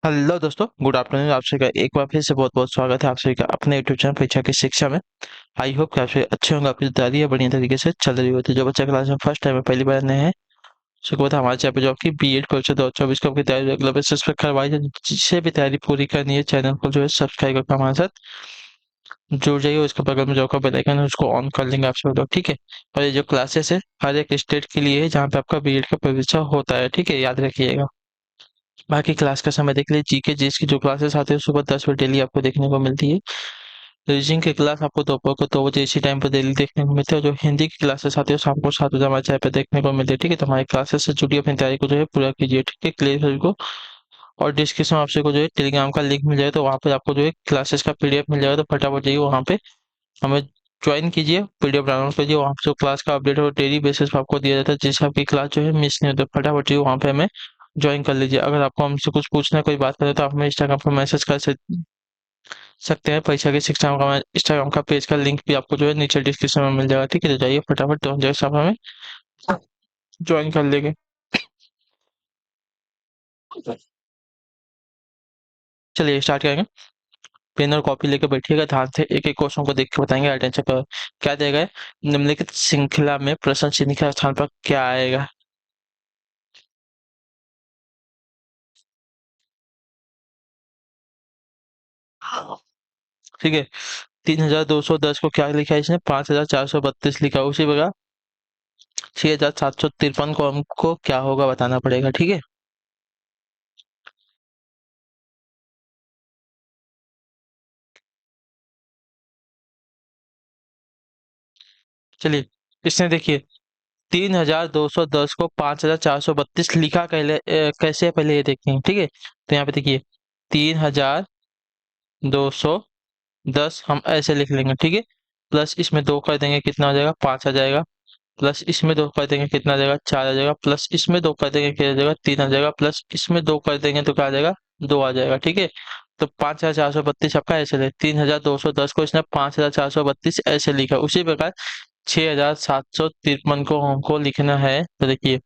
Hello दोस्तों, good afternoon. आप सभी का एक बार फिर से बहुत बहुत स्वागत है आप सभी का अपने यूट्यूब चैनल परीक्षा की शिक्षा में। आई होप कि आप सभी अच्छे होंगे, आपकी तैयारी है बढ़िया तरीके से चल रही होती है। जो बच्चा क्लास में फर्स्ट टाइम है, पहली बार नए हैं, उसको पता है हमारे चैनल पे जो आपकी बीएड परीक्षा 2024 की आपकी तैयारी रेगुलर बेसिस पे करवाई जाए। जिससे भी तैयारी पूरी करनी है, चैनल को जो है सब्सक्राइब करके हमारे साथ जुड़ जाइए। उसके बगल में जो आपका बेल आइकन है उसको ऑन कर लेंगे आप सभी लोग, ठीक है। और ये जो क्लासेस है हर एक स्टेट के लिए है जहाँ पे आपका बीएड का परीक्षा होता है, ठीक है, याद रखिएगा। बाकी क्लास का समय देख लीजिए। जीके जीएस की जो क्लासेस आती है सुबह 10 बजे डेली आपको देखने को मिलती है। रीजनिंग की क्लास आपको दोपहर को 2 बजे इसी टाइम पर डेली देखने को मिलती है। और जो हिंदी की क्लासेस आती है शाम को 7 बजे हमारे चैनल पे देखने को मिलती है, ठीक है। तो हमारी क्लासेस से जुड़ी अपनी तैयारी को जो है पूरा कीजिए, ठीक है, क्लियर सभी को। और डिस्क्रिप्शन में आपसे को जो है टेलीग्राम का लिंक मिल जाएगा, तो वहाँ पे आपको जो है क्लासेस का पीडीएफ मिल जाएगा। तो फटाफट जाइए वहाँ पे हमें ज्वाइन कीजिए, पीडीएफ डाउनलोड कीजिए। वहाँ पे जो क्लास का अपडेट है डेली बेसिस पे आपको दिया जाता है, जिससे आपकी क्लास जो है मिस नहीं होती। फटाफट जाइए वहाँ पे हमें ज्वाइन कर लीजिए। अगर आपको हमसे कुछ पूछना है, कोई बात करें, तो आप हमें इंस्टाग्राम पर मैसेज कर सकते हैं। परीक्षा की शिक्षा का इंस्टाग्राम का पेज का लिंक भी आपको जो है नीचे डिस्क्रिप्शन में मिल जाएगा, ठीक है। तो जाइए फटाफट तो जैसे आप हमें ज्वाइन कर लेंगे। चलिए स्टार्ट करेंगे। पेन और कॉपी लेकर बैठिएगा, ध्यान से एक एक क्वेश्चन को देख के बताएंगे। अटेंशन पर क्या दिया गया है? निम्नलिखित श्रृंखला में प्रश्न चिन्ह के स्थान पर क्या आएगा? ठीक है। 3210 को क्या लिखा है इसने? 5432 लिखा है। उसी प्रकार 6753 को हमको क्या होगा बताना पड़ेगा, ठीक है। चलिए, इसने देखिए 3210 को 5432 लिखा कैसे है, पहले ये देखते हैं, ठीक है। तो यहाँ पे देखिए 3210 हम ऐसे लिख लेंगे, ठीक है। प्लस इसमें दो कर देंगे, कितना हो जाएगा? 5 आ जाएगा। प्लस इसमें दो कर देंगे, कितना आ जाएगा? 4 आ जाएगा। प्लस इसमें दो कर देंगे, क्या आ जाएगा? 3 आ जाएगा। प्लस इसमें दो कर देंगे तो क्या आ जाएगा? 2 आ जाएगा, ठीक है। तो 5432 आपका ऐसे ले, 3210 को इसने 5432 ऐसे लिखा। उसी प्रकार 6753 को हमको लिखना है। तो देखिए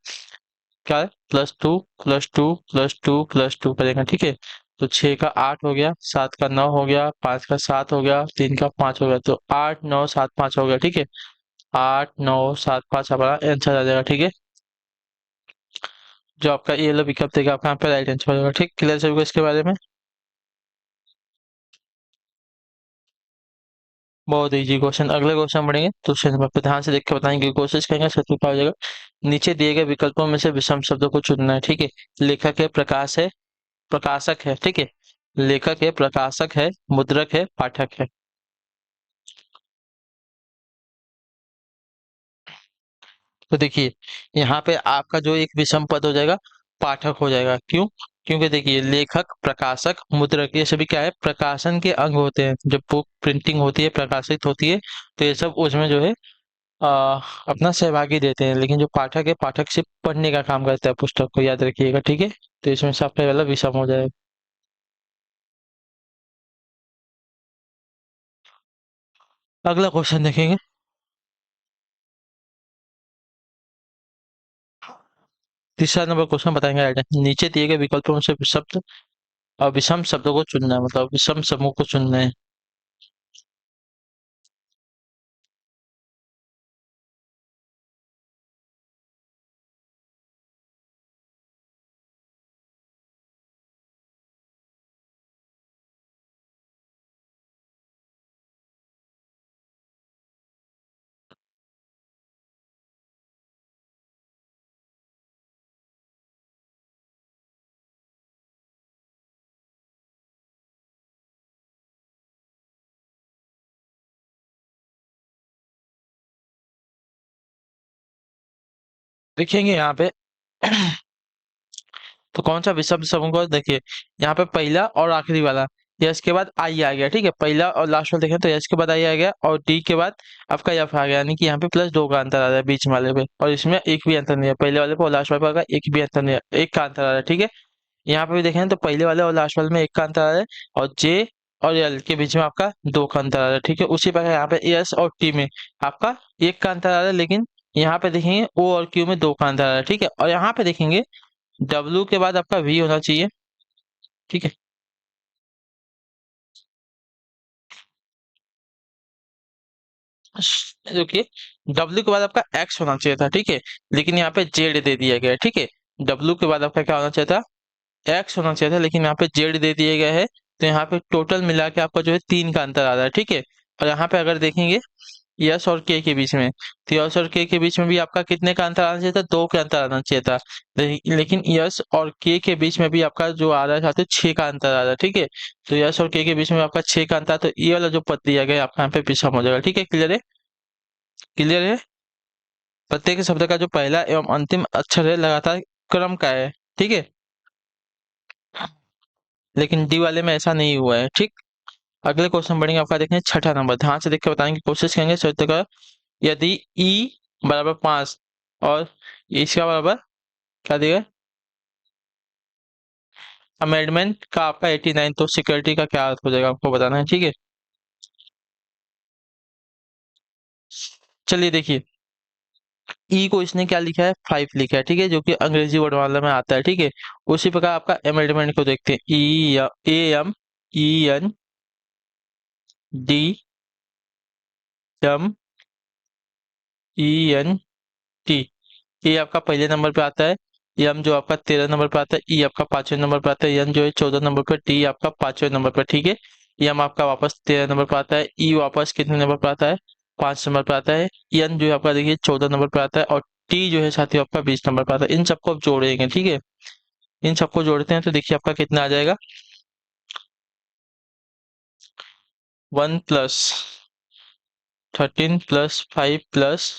क्या है? +2 +2 +2 +2 करेंगे, ठीक है। तो 6 का 8 हो गया, 7 का 9 हो गया, 5 का 7 हो गया, 3 का 5 हो गया। तो 8 9 7 5 हो गया, ठीक है। 8 9 7 5 हमारा आंसर आ जाएगा, ठीक है। जो आपका ये वाला विकल्प देगा आपका यहाँ पे राइट आंसर हो जाएगा, ठीक। क्लियर सभी को इसके बारे में? बहुत इजी क्वेश्चन। अगले क्वेश्चन बढ़ेंगे तो उस नंबर पर ध्यान से देख के बताएंगे, कोशिश करेंगे सही हो जाएगा। नीचे दिए गए विकल्पों में से विषम शब्दों को चुनना है, ठीक है। लेखक है, प्रकाश है, प्रकाशक है, ठीक है। लेखक है, प्रकाशक है, मुद्रक है, पाठक है। तो देखिए यहाँ पे आपका जो एक विषम पद हो जाएगा पाठक हो जाएगा। क्यों? क्योंकि देखिए लेखक, प्रकाशक, मुद्रक ये सभी क्या है? प्रकाशन के अंग होते हैं। जब बुक प्रिंटिंग होती है, प्रकाशित होती है, तो ये सब उसमें जो है अपना सहभागी देते हैं। लेकिन जो पाठक है, पाठक सिर्फ पढ़ने का काम करता है, पुस्तक को, याद रखिएगा, ठीक है। तो इसमें से आपका वाला विषम हो जाएगा। अगला क्वेश्चन देखेंगे। तीसरा नंबर क्वेश्चन बताएंगे राइट आंसर। नीचे दिए गए विकल्पों में से शब्द विषम शब्दों को चुनना है, मतलब विषम समूह को चुनना है। देखेंगे यहाँ पे तो कौन सा विषम समूह को देखिए। यहाँ पे पहला और आखिरी वाला यस के बाद आई आ गया, ठीक है। पहला और लास्ट वाला देखें तो यस के बाद आई आ गया, और डी के बाद आपका एफ आ गया। यानी कि यहाँ पे +2 का अंतर आ रहा है बीच वाले पे, और इसमें एक भी अंतर नहीं है। पहले वाले पे और लास्ट वाले पे एक भी अंतर नहीं है, एक का अंतर आ रहा है, ठीक है। यहाँ पे भी देखें तो पहले वाले और लास्ट वाले में एक का अंतर आ रहा है, और जे और एल के बीच में आपका 2 का अंतर आ रहा है, ठीक है। उसी प्रकार यहाँ पे एस और टी में आपका एक का अंतर आ रहा है, लेकिन यहाँ पे देखेंगे ओ और क्यू में 2 का अंतर आ रहा है, ठीक है। और यहाँ पे देखेंगे डब्ल्यू के बाद आपका वी होना चाहिए, ठीक है। देखिए, डब्ल्यू के बाद आपका एक्स होना चाहिए था, ठीक है, लेकिन यहाँ पे जेड दे दिया गया है, ठीक है। डब्ल्यू के बाद आपका क्या होना चाहिए था, एक्स होना चाहिए था, लेकिन यहाँ पे जेड दे दिया गया है। तो यहाँ पे टोटल मिला के आपका जो है 3 का अंतर आ रहा है, ठीक है। और यहाँ पे अगर देखेंगे यस और के बीच में, तो यस और के बीच में भी आपका कितने का अंतर आना चाहिए था, 2 का अंतर आना चाहिए था। लेकिन यस और के बीच में भी आपका जो आ रहा है साथ 6 का अंतर आ रहा है, ठीक है। तो यस और के बीच में आपका 6 का अंतर, तो ये वाला जो पद दिया गया है आपका यहाँ पे पीछा हो जाएगा, ठीक है। क्लियर है? क्लियर है? प्रत्येक शब्द का जो पहला एवं अंतिम अक्षर है लगातार क्रम का है, ठीक है। लेकिन डी वाले में ऐसा नहीं हुआ है, ठीक। अगले क्वेश्चन बढ़ेंगे, आपका देखेंगे छठा नंबर, ध्यान से देख के बताने की कोशिश करेंगे सत्य का। यदि ई बराबर 5 और इसका बराबर क्या दिया, अमेंडमेंट का आपका 89, तो सिक्योरिटी का क्या अर्थ हो जाएगा आपको बताना है, ठीक है। चलिए देखिए, ई को इसने क्या लिखा है, 5 लिखा है, ठीक है, जो कि अंग्रेजी वर्णमाला में आता है, ठीक है। उसी प्रकार आपका अमेंडमेंट को देखते हैं, E A M E N D M E N T, ये आपका पहले नंबर पे आता है। यम जो आपका 13 नंबर पे आता है, ई आपका 5वें नंबर पे आता है, एन जो है 14 नंबर पे, टी आपका 5वें नंबर पे, ठीक है। यम आपका वापस 13 नंबर पे आता है, ई वापस कितने नंबर पे आता है, 5 नंबर पे आता है। एन जो है आपका देखिए 14 नंबर पे आता है, और टी जो है साथी आपका 20 नंबर पे आता है। इन सबको आप जोड़ेंगे, ठीक है। इन सबको जोड़ते हैं तो देखिए आपका कितना आ जाएगा, 1 + 13 + 5 +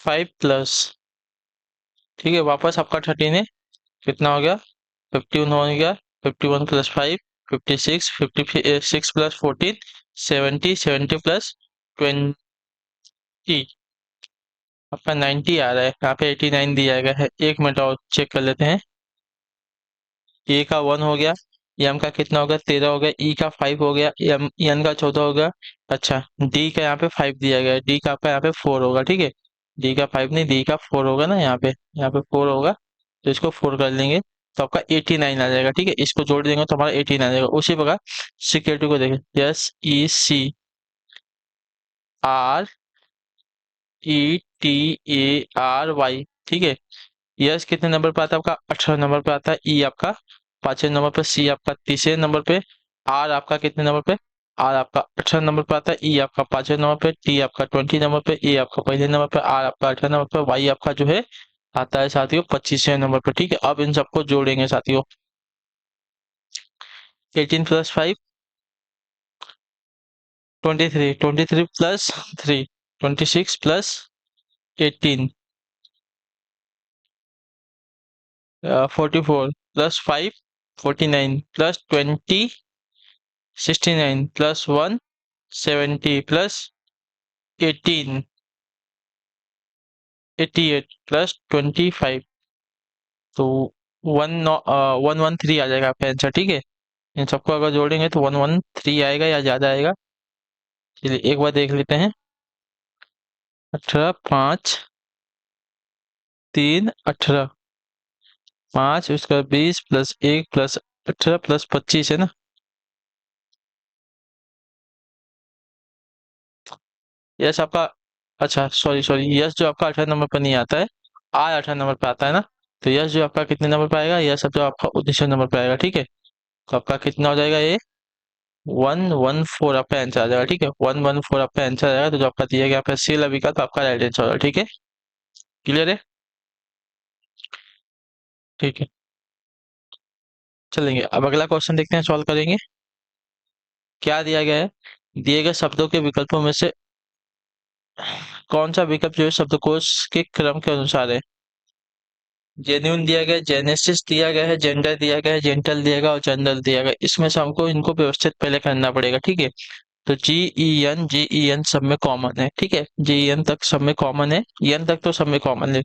5 +, ठीक है, वापस आपका 13 है, कितना हो गया, 51 हो गया। 51 + 5 56, 56 + 14 70, 70 + 20 आपका 90 आ रहा है। यहाँ पे 89 दिया गया है। 1 मिनट और चेक कर लेते हैं। ए का 1 हो गया, एम का कितना हो गया, 13 हो गया, ई का 5 हो गया, एम एन का 14 हो गया। अच्छा, डी का यहाँ पे 5 दिया गया है, डी का आपका यहाँ पे 4 होगा, ठीक है। डी का 5 नहीं, डी का 4 होगा ना, यहाँ पे 4 होगा, तो इसको 4 कर लेंगे, तो आपका 89 आ जाएगा, ठीक है। इसको जोड़ देंगे तो हमारा 89 आ जाएगा। उसी प्रकार सिक्योरिटी को देखें, SECRETARY, ठीक है। यस कितने नंबर पे आता है आपका, 18 नंबर पे आता है। ई आपका 5वें नंबर पे, सी आपका 30वें नंबर पे, आर आपका कितने नंबर पे, आर आपका 18 नंबर पे आता है। ई आपका 5वें नंबर पे, टी आपका 20 नंबर पे, ए आपका पहले नंबर पे, आर आपका 18 नंबर पे, वाई आपका जो है आता है साथियों 25वें नंबर पे, ठीक है। अब इन सबको जोड़ेंगे साथियों, 18 + 5 23, 23 + 3 26 + 18 44 + 5 49 + 20 69 + 1 70 + 18 88 + 25, तो 113 आ जाएगा आपका आंसर, ठीक है। इन सबको अगर जोड़ेंगे तो 113 आएगा या ज़्यादा आएगा। चलिए एक बार देख लेते हैं। 18 5 3 18 5 उसका 20 + 1 + 18 + 25 है ना। यस आपका, अच्छा सॉरी सॉरी, यस जो आपका 18 नंबर पर नहीं आता है, आर 18 नंबर पे आता है ना। तो यस जो आपका कितने नंबर पे आएगा, यस जो आपका 19 नंबर पे आएगा, ठीक है। तो आपका कितना हो जाएगा, ये 114 आपका आंसर आ जाएगा, ठीक है। 114 आपका आंसर आएगा, तो जो आपका दिया गया आपका सी विकल्प आपका राइट आंसर होगा, ठीक है। क्लियर है? ठीक है, चलेंगे अब अगला क्वेश्चन देखते हैं, सॉल्व करेंगे। क्या दिया गया है, दिए गए शब्दों के विकल्पों में से कौन सा विकल्प जो है शब्दकोश के क्रम के अनुसार है। जेन्युइन दिया गया है, जेनेसिस दिया गया है, जेंडर दिया गया है, जेंटल दिया गया और जनरल दिया गया। इसमें से हमको इनको व्यवस्थित पहले करना पड़ेगा, ठीक है। तो जी ई एन सब में कॉमन है, ठीक है। जी ई एन तक सब में कॉमन है, एन तक तो सब में कॉमन है।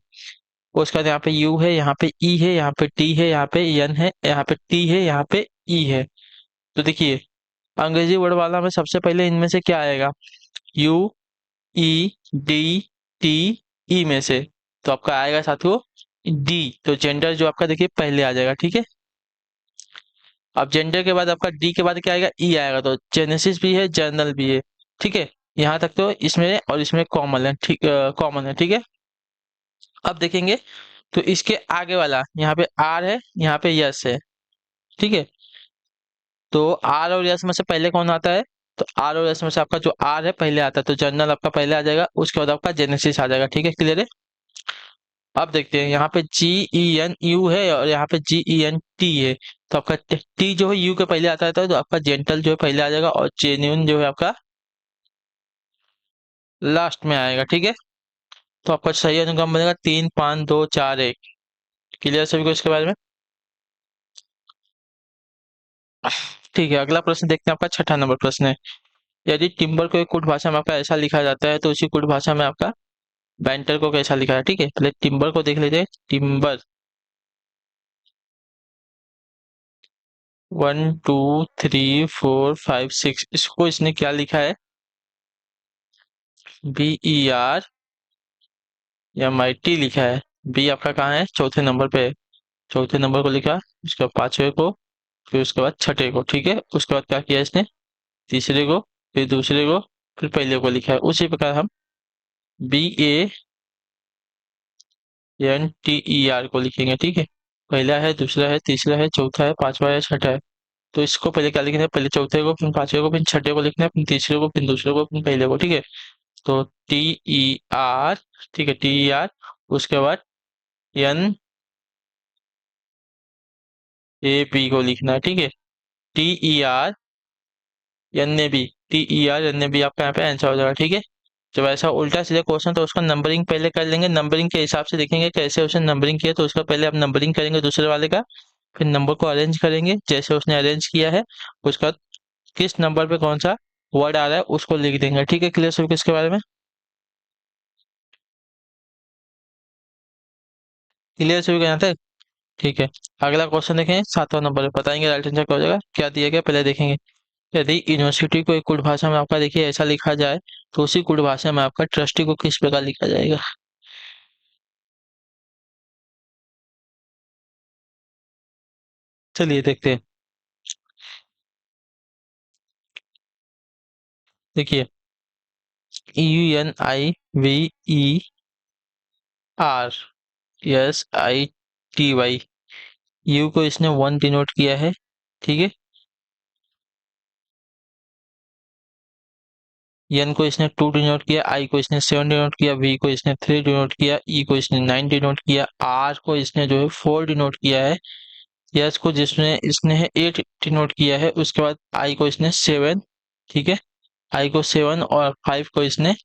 उसके बाद यहाँ पे यू है, यहाँ पे ई है, यहाँ पे टी है, यहाँ पे एन है, यहाँ पे टी है, यहाँ पे ई है। तो देखिए, अंग्रेजी वर्ड वाला में सबसे पहले इनमें से क्या आएगा, you E D T E में से। तो आपका आएगा साथियों डी। तो जेंडर जो आपका देखिए पहले आ जाएगा, ठीक है। अब जेंडर के बाद आपका डी के बाद क्या आएगा, ई आएगा। तो जेनेसिस भी है, जर्नल भी है, ठीक है। यहाँ तक तो इसमें और इसमें कॉमन है, ठीक, कॉमन है, ठीक है। अब देखेंगे तो इसके आगे वाला यहाँ पे आर है, यहाँ पे यस है, ठीक है। तो आर और यस में से पहले कौन आता है, तो आर और यस में से आपका जो आर है पहले आता है, तो जर्नल आपका पहले आ जाएगा, उसके बाद आपका जेनेसिस आ जाएगा, ठीक है, क्लियर है। अब देखते हैं यहाँ पे जी ई एन यू है और यहाँ पे जी ई एन टी है। तो आपका टी जो है यू के पहले आता है, तो आपका जेंटल जो है पहले आ जाएगा और जेन्यून जो है आपका लास्ट में आएगा, ठीक है। तो आपका सही अनुक्रम बनेगा 3 5 2 4 1। क्लियर सभी को इसके बारे में। ठीक है, अगला प्रश्न देखते हैं, आपका छठा नंबर प्रश्न है। यदि टिम्बर को एक कुट भाषा में आपका ऐसा लिखा जाता है, तो उसी कुट भाषा में आपका बैंटर को कैसा लिखा है, ठीक है। पहले टिम्बर को देख लेते हैं। टिम्बर 1 2 3 4 5 6, इसको इसने क्या लिखा है, BER MIT लिखा है। बी आपका कहाँ है, चौथे नंबर पे है। चौथे नंबर को लिखा, उसके बाद पांचवे को, फिर उसके बाद छठे को, ठीक है। उसके बाद क्या किया इसने, तीसरे को, फिर दूसरे को, फिर पहले को लिखा है। उसी प्रकार हम BANTER को लिखेंगे, ठीक है। पहला है, दूसरा है, तीसरा है, चौथा है, पांचवा है, छठा है। तो इसको पहले क्या लिखना है, पहले चौथे को, फिर पांचवे को, फिर छठे को लिखना है, फिर तीसरे को, फिर दूसरे को, फिर पहले को, ठीक है। तो TER, ठीक है, TER। उसके बाद NAB को लिखना है, ठीक है। TER NAB आपका यहाँ पे आंसर हो जाएगा, ठीक है। जब ऐसा उल्टा सीधा क्वेश्चन तो उसका नंबरिंग पहले कर लेंगे, नंबरिंग के हिसाब से देखेंगे कैसे उसने नंबरिंग किया, तो उसका पहले आप नंबरिंग करेंगे दूसरे वाले का, फिर नंबर को अरेंज करेंगे जैसे उसने अरेंज किया है। उसका बाद किस नंबर पे कौन सा वर्ड आ रहा है उसको लिख देंगे, ठीक है। क्लियर सभी को इसके बारे में। क्लियर सभी को यहाँ तक, ठीक है। अगला क्वेश्चन देखें, सातवां नंबर पे बताएंगे राइट आंसर क्या हो जाएगा, क्या दिया गया पहले देखेंगे। यदि यूनिवर्सिटी को एक कुट भाषा में आपका देखिए ऐसा लिखा जाए, तो उसी कुट भाषा में आपका ट्रस्टी को किस प्रकार लिखा जाएगा। चलिए देखते हैं। देखिए, UNIVERSITY, यू को इसने 1 डिनोट किया है, ठीक है। एन को इसने 2 डिनोट किया, आई को इसने 7 डिनोट किया, वी को इसने 3 डिनोट किया, ई को इसने 9 डिनोट किया, आर को इसने जो है 4 डिनोट किया है, यस को जिसने इसने है 8 डिनोट किया है। उसके बाद आई को इसने 7, ठीक है। आई को 7 और 5 को इसने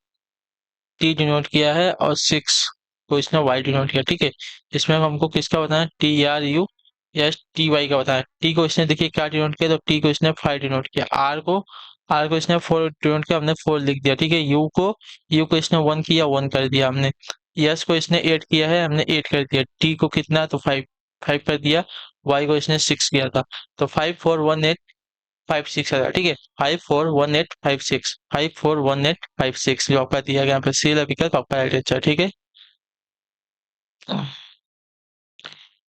टी डिनोट किया है और 6 को इसने वाई डिनोट किया, ठीक है। इसमें हमको किसका बताना है, TRUSTY का बताना है। टी को इसने देखिए क्या डिनोट किया, तो टी को इसने 5 डिनोट किया। आर को इसने 4 डिनोट किया, हमने 4 लिख दिया, ठीक है। यू को इसने 1 किया, 1 कर दिया हमने। यस को इसने 8 किया है, हमने 8 कर दिया। टी को कितना, तो 5 5 कर दिया। वाई को इसने 6 किया था। तो 5 4 1 8 5 6 ठीक है। 5 4 1 8 5 6, 5 4 1 8 5 6 जो आपका दिया गया यहाँ पे सी विकल्प आपका राइट आंसर, ठीक है।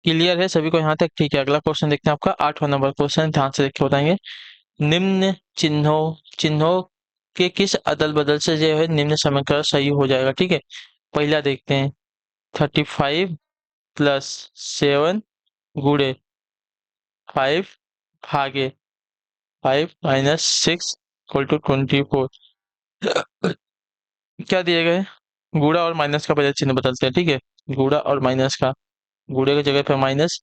क्लियर है सभी को यहाँ तक, ठीक है। अगला क्वेश्चन देखते हैं, आपका 8वां नंबर क्वेश्चन, ध्यान से देख के बताएंगे। निम्न चिन्हों चिन्हों के किस अदल बदल से जो है निम्न समीकरण सही हो जाएगा, ठीक है। पहला देखते हैं, 35 + 7 गुणे 5 भागे 5 - 6 = 24। क्या दिए गए, गुणा और माइनस का पहले चिन्ह बदलते हैं, ठीक है। गुणा और माइनस का, गुणे की जगह पे माइनस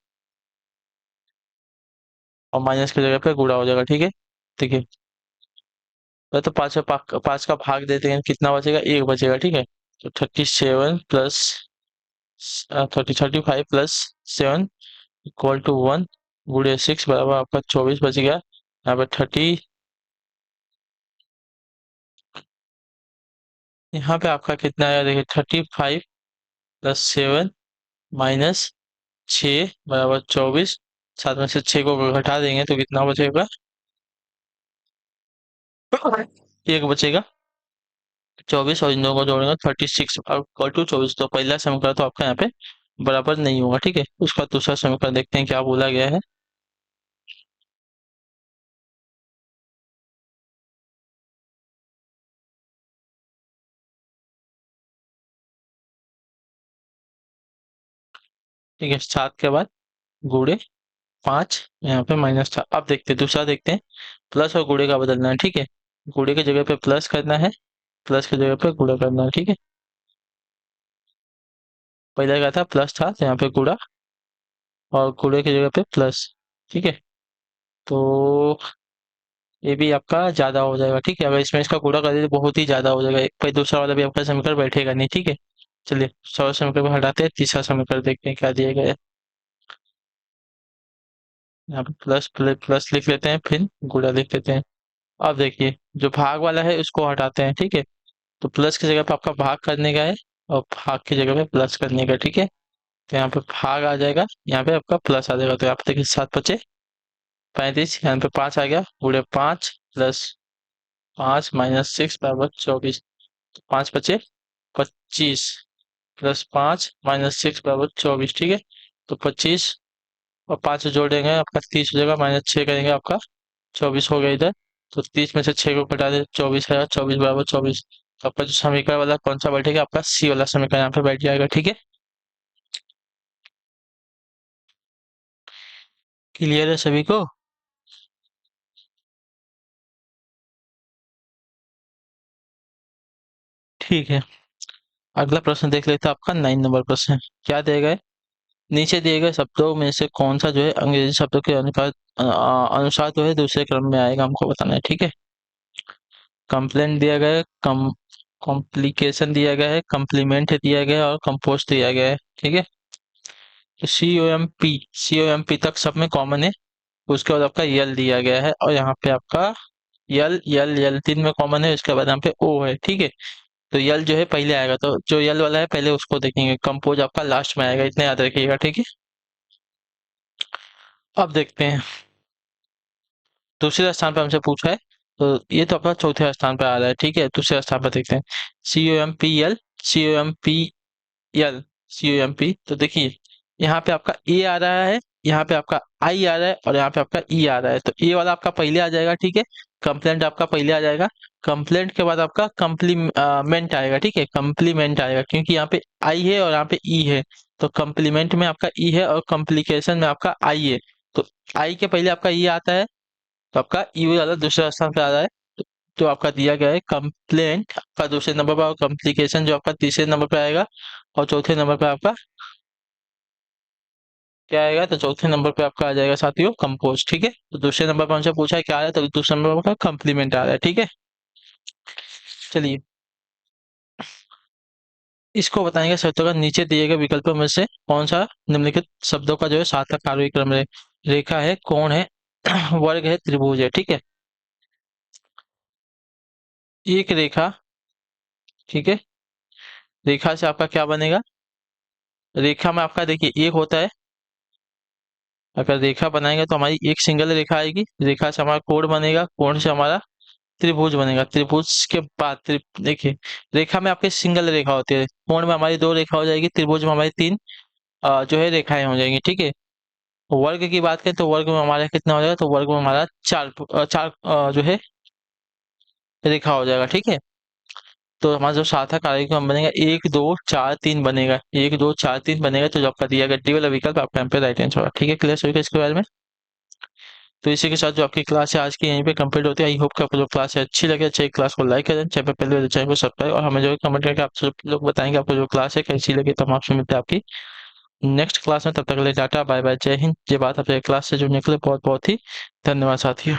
और माइनस की जगह पे गुणा हो जाएगा, ठीक है। देखिए, तो पाँच का भाग देते हैं, कितना बचेगा, एक बचेगा, ठीक है। तो 35 + 7 गुणे 6 बराबर आपका 24 बच गया। यहाँ पे 30, यहाँ पे आपका कितना आया, देखिए 35 + 7 -6 बराबर 24। साथ में से 6 को घटा देंगे तो कितना बचेगा, एक बचेगा। 24 और इन दोनों को जोड़ेंगे 36 और 24। तो पहला समीकरण तो आपका यहाँ पे बराबर नहीं होगा। ठीक है, उसका दूसरा समीकरण देखते हैं क्या बोला गया है। ठीक है, 7 के बाद गुणे 5, यहाँ पे -4। अब देखते हैं दूसरा, देखते हैं। प्लस और गुणे का बदलना है। ठीक है, गुणे की जगह पे प्लस करना है, प्लस की जगह पे गुणा करना है। ठीक है, पहले क्या था, प्लस था तो यहाँ पे गुणा, और गुणे की जगह पे प्लस। ठीक है, तो ये भी आपका ज्यादा हो जाएगा। ठीक है, अगर इसमें इसका गुणा कर दें तो बहुत ही ज्यादा हो जाएगा, एक पे दूसरा वाला भी आपका समीकरण बैठेगा नहीं। ठीक है, चलिए सौ समीकरण को हटाते हैं, तीसरा समीकरण देखते हैं क्या दिया गया है। यहाँ पे प्लस प्लस प्लस लिख लेते हैं, फिर गुणा लिख लेते हैं। अब देखिए, जो भाग वाला है उसको हटाते हैं। ठीक है, तो प्लस की जगह पे आपका भाग करने का है, और भाग की जगह पे प्लस करने का। ठीक है, तो यहाँ पे भाग आ जाएगा, यहाँ पे आपका प्लस आ जाएगा। तो यहाँ पे देखिए 7 × 5 = 35, यहाँ पे 5 आ गया, गुणे 5 प्लस 5 -6 बराबर 24। 5 × 5 = 25 प्लस 5 -6 बराबर 24। ठीक है, तो 25 और 5 जोड़ेंगे आपका 30 हो जाएगा, -6 करेंगे आपका 24 हो गया इधर। तो 30 में से 6 को घटा दे, 24 है, 24 बराबर 24। तो आपका जो समीकरण वाला कौन सा बैठेगा, आपका सी वाला समीकरण यहाँ पे बैठ जाएगा। ठीक है, क्लियर है सभी को? ठीक है, अगला प्रश्न देख लेते हैं, आपका 9 नंबर प्रश्न। क्या दिया गया है, नीचे दिए गए शब्दों में से कौन सा जो है अंग्रेजी शब्दों के अनुसार जो है दूसरे क्रम में आएगा, हमको बताना है। ठीक है, कंप्लेंट दिया गया है, कॉम्प्लिकेशन दिया गया है, कम्प्लीमेंट दिया गया है, और कंपोस्ट दिया गया है। ठीक है, तो सी ओ एम पी तक सब में कॉमन है। उसके बाद आपका यल दिया गया है, और यहाँ पे आपका यल यल यल 3 में कॉमन है। उसके बाद यहाँ पे ओ है। ठीक है, तो यल जो है पहले आएगा, तो जो यल वाला है पहले उसको देखेंगे, कंपोज आपका लास्ट में आएगा, इतना याद रखिएगा। ठीक है, अब देखते हैं दूसरे स्थान पर हमसे पूछा है, तो ये तो अपना चौथे स्थान पर आ रहा है। ठीक है, दूसरे स्थान पर देखते हैं, COMPL, COMPL, COMP। तो देखिए, यहाँ पे आपका ए आ रहा है, यहाँ पे आपका आई आ रहा है, और यहाँ पे आपका ई आ रहा है। तो ए वाला आपका पहले आ जाएगा। ठीक है, कंप्लेंट आपका पहले आ जाएगा, कंप्लेंट के बाद आपका कंप्लीमेंट आएगा। ठीक है, कंप्लीमेंट आएगा, क्योंकि यहाँ पे आई है और यहाँ पे ई है। तो कंप्लीमेंट में आपका ई है, और कॉम्प्लिकेशन में आपका आई है। तो आई के पहले आपका ई आता है, तो आपका ई वाला दूसरे स्थान पे आ रहा है। तो आपका दिया गया है कंप्लेंट आपका दूसरे नंबर पर, और कॉम्प्लिकेशन जो आपका तीसरे नंबर पे आएगा, और चौथे नंबर पे आपका क्या आएगा, तो चौथे नंबर पे आपका आ जाएगा साथियों कंपोस्ट। ठीक है, तो दूसरे नंबर पर हमसे पूछा है क्या आ रहा है, तो दूसरे नंबर का कंप्लीमेंट आ रहा है। ठीक है, चलिए इसको बताएंगे शब्दों का, नीचे दिए गए विकल्पों में से कौन सा निम्नलिखित शब्दों का जो है सार्थक आरोही क्रम है। रेखा है, कोण है, वर्ग है, त्रिभुज है। ठीक है, एक रेखा। ठीक है, रेखा से आपका क्या बनेगा, रेखा में आपका देखिए एक होता है, अगर रेखा बनाएंगे तो हमारी एक सिंगल रेखा आएगी, रेखा से हमारा कोण बनेगा, कोण से हमारा त्रिभुज बनेगा, त्रिभुज के बाद देखिए, रेखा में आपके सिंगल रेखा होती है, कोण में हमारी दो रेखा हो जाएगी, त्रिभुज में हमारी तीन जो है रेखाएं हो जाएंगी। ठीक है, वर्ग की बात करें तो वर्ग में हमारा कितना हो जाएगा, तो वर्ग में हमारा चार जो है रेखा हो जाएगा। ठीक है, तो हमारा जो सार्थक आरेखन बनेगा 1 2 4 3 बनेगा, 1 2 4 3 बनेगा। तो जो आपका दिया गया डी वाला विकल्प आपका यहाँ पे राइट आंसर होगा। ठीक है, क्लियर सभी का इसके बारे में। तो इसी के साथ जो आपकी क्लास है आज की यहीं पे कंप्लीट होती है। आई होप कि आपको जो क्लास है अच्छी लगे, अच्छे क्लास को लाइक करें, चैनल पर पहले चैनल को सब्सक्राइब, और हमें जो कमेंट करके आप सब लोग बताएंगे आपको जो क्लास है कैसी लगी। तो हम आपसे मिलते हैं आपकी नेक्स्ट क्लास में, तब तक के लिए टाटा बाय बाय, जय हिंद, जय भारत। आपसे क्लास से जुड़ने के लिए बहुत बहुत ही धन्यवाद साथियों।